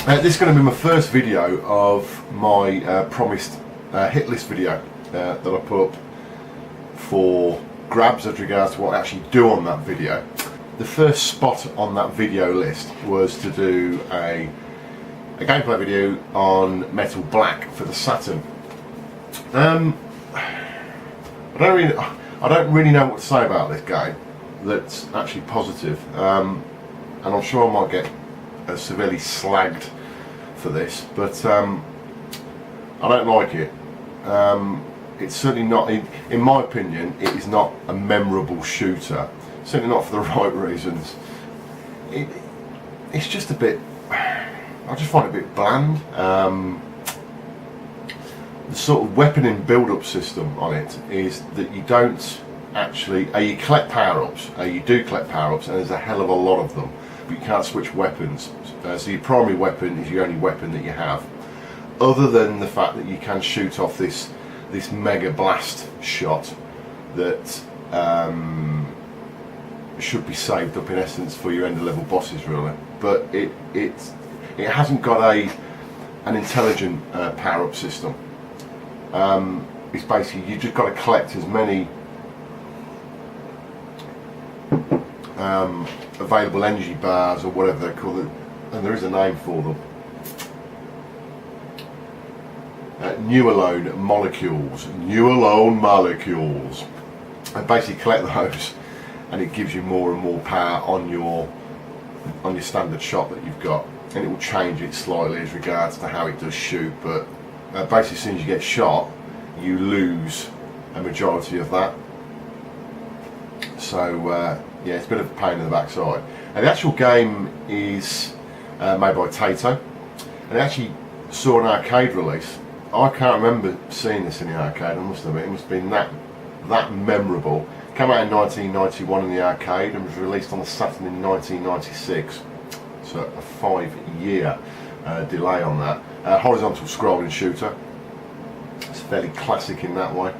This is going to be my first video of my promised hit list video that I put up for grabs as regards to what I actually do on that video. The first spot on that video list was to do a gameplay video on Metal Black for the Saturn. I don't really know what to say about this game that's actually positive, and I'm sure I might get severely slagged for this, but I don't like it. It's certainly not, in my opinion, it is not a memorable shooter. Certainly not for the right reasons. It's just a bit, I just find it a bit bland. The sort of weaponing build-up system on it is that you don't actually, you collect power-ups, you do collect power-ups, and there's a hell of a lot of them, but you can't switch weapons. So your primary weapon is your only weapon that you have, other than the fact that you can shoot off this mega blast shot that should be saved up in essence for your end of level bosses, really. But it hasn't got an intelligent power-up system. It's basically, you just got to collect as many available energy bars or whatever they're called, and there is a name for them. Nualone molecules. And basically collect those, and it gives you more and more power on your standard shot that you've got, and it will change it slightly as regards to how it does shoot, but basically as soon as you get shot you lose a majority of that. So yeah, it's a bit of a pain in the backside. And the actual game is made by Taito, and it actually saw an arcade release. I can't remember seeing this in the arcade, I must admit. It must have been that memorable. It came out in 1991 in the arcade and was released on the Saturn in 1996. So a 5-year delay on that. Horizontal scrolling shooter. It's fairly classic in that way.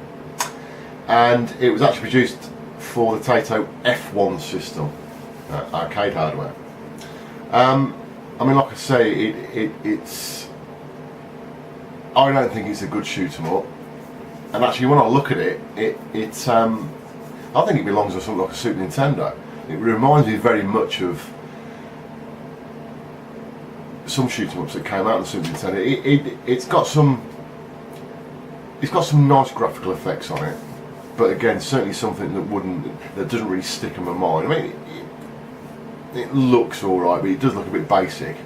And it was actually produced for the Taito F1 system, arcade hardware. I mean, like I say, it's. I don't think it's a good shoot 'em up. And actually, when I look at it, I think it belongs to something like a Super Nintendo. It reminds me very much of some shoot 'em ups that came out on the Super Nintendo. It's got some nice graphical effects on it, but again, certainly something that doesn't really stick in my mind. I mean, it looks alright, but it does look a bit basic,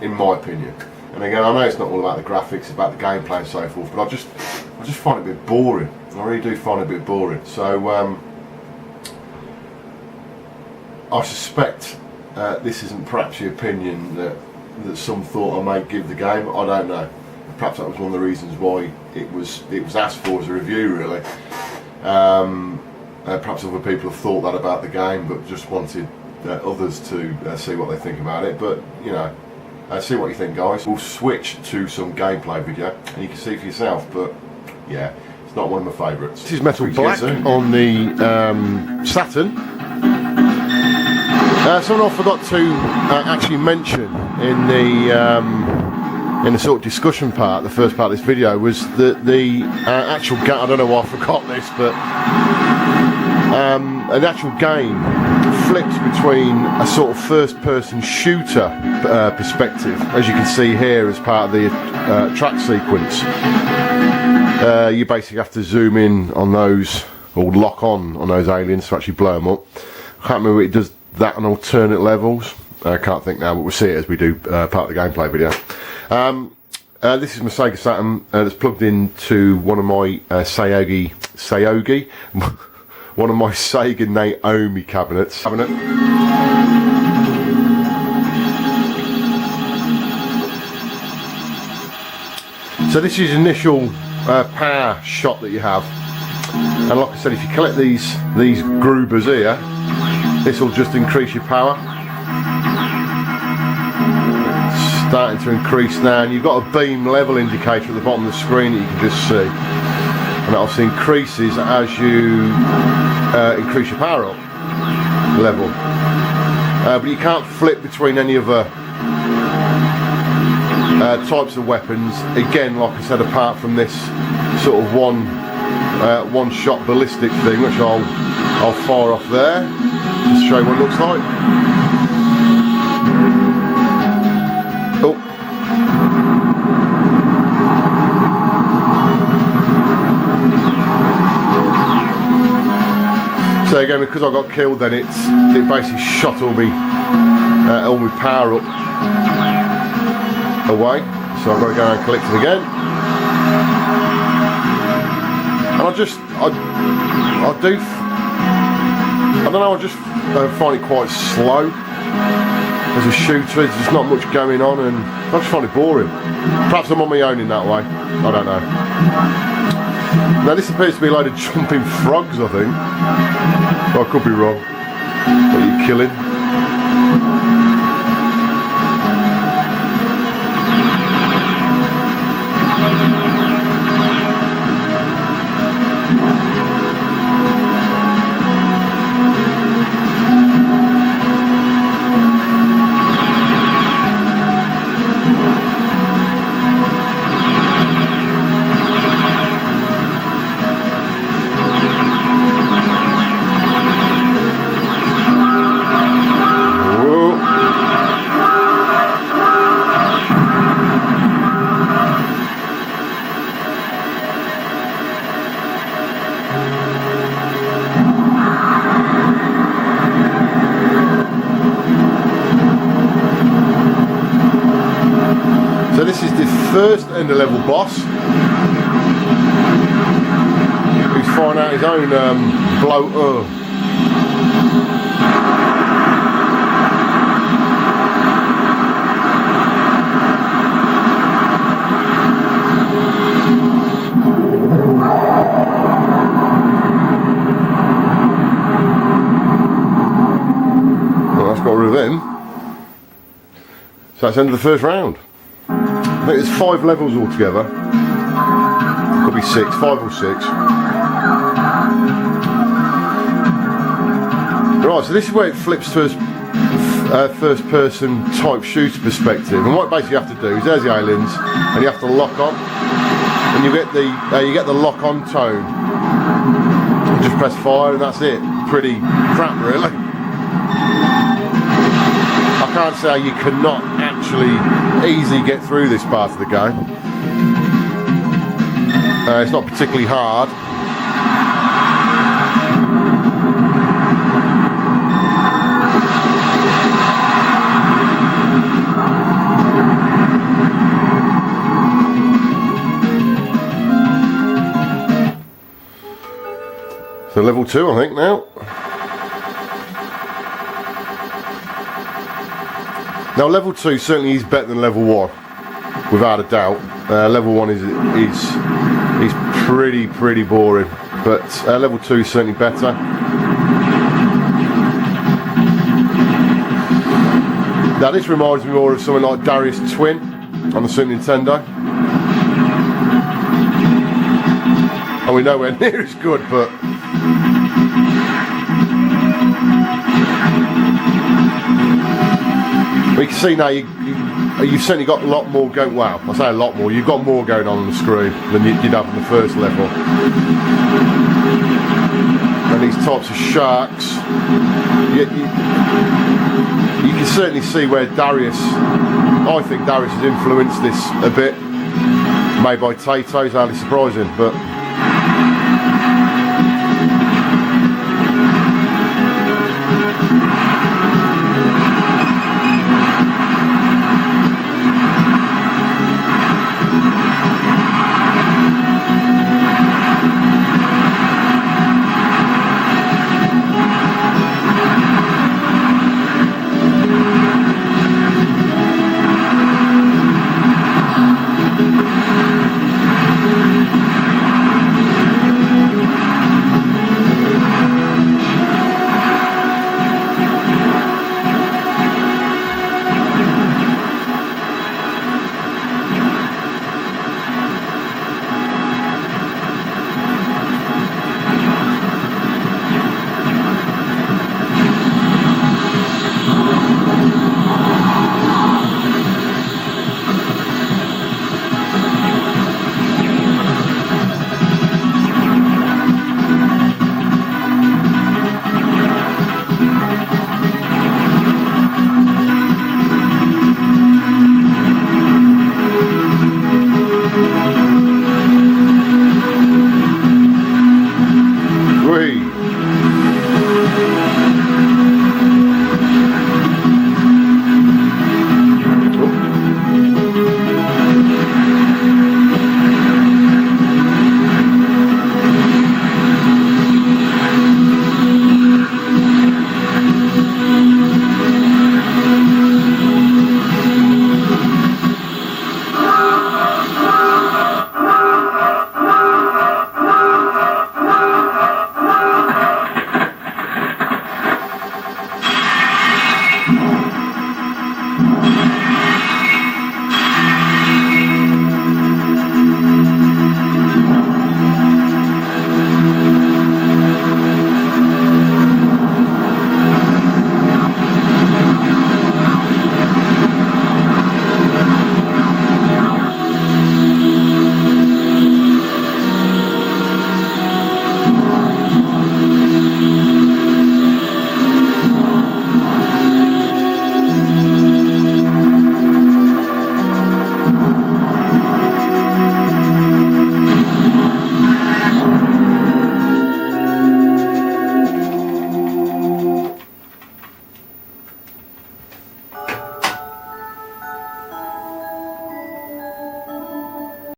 in my opinion. And again, I know it's not all about the graphics, it's about the gameplay and so forth, but I just find it a bit boring. I really do find it a bit boring. So I suspect this isn't perhaps the opinion that some thought I might give the game. I don't know. Perhaps that was one of the reasons why it was asked for as a review, really. Perhaps other people have thought that about the game, but just wanted others to see what they think about it. But you know, see what you think, guys. We'll switch to some gameplay video, and you can see for yourself. But yeah, it's not one of my favourites. This is Metal Black on the Saturn. Something I forgot to actually mention in the sort of discussion part, the first part of this video, was that the actual game, I don't know why I forgot this, but an actual game flips between a sort of first-person shooter perspective, as you can see here as part of the track sequence. You basically have to zoom in on those, or lock on those aliens to actually blow them up. I can't remember if it does that on alternate levels. I can't think now, but we'll see it as we do part of the gameplay video. This is my Sega Saturn that's plugged into one of my one of my Sega Naomi cabinets. So this is the initial power shot that you have, and like I said, if you collect these groovers here, this will just increase your power. It's starting to increase now, and you've got a beam level indicator at the bottom of the screen that you can just see, and that obviously increases as you increase your power up level. But you can't flip between any other types of weapons. Again, like I said, apart from this sort of one shot ballistic thing, which I'll fire off there, just to show you what it looks like. Oh. So again, because I got killed, then it basically shot all my power up away. So I've got to go and collect it again. And I just find it quite slow as a shooter. There's just not much going on, and I just find it boring. Perhaps I'm on my own in that way. I don't know. Now this appears to be a load of jumping frogs, I think. I could be wrong. What are you killing? So this is the first end of level boss. He's firing out his own blow. Well, that's got rid of him. So that's the end of the first round. I think there's 5 levels altogether. Could be 6, 5 or 6. Right, so this is where it flips to a first-person type shooter perspective. And what basically you have to do is there's the aliens, and you have to lock on, and you get the lock-on tone. You just press fire, and that's it. Pretty crap, really. I can't say you cannot actually easily get through this part of the game. It's not particularly hard. So level 2, I think now. Now level 2 certainly is better than level 1, without a doubt. Level 1 is pretty boring, but level 2 is certainly better. Now this reminds me more of something like Darius Twin on the Super Nintendo. And we're nowhere near as good, but we can see now you've certainly got a lot more going. Well, I say a lot more. You've got more going on the screen than you'd have on the first level. And these types of sharks, you can certainly see where Darius. I think Darius has influenced this a bit. Made by Taito is hardly surprising, but.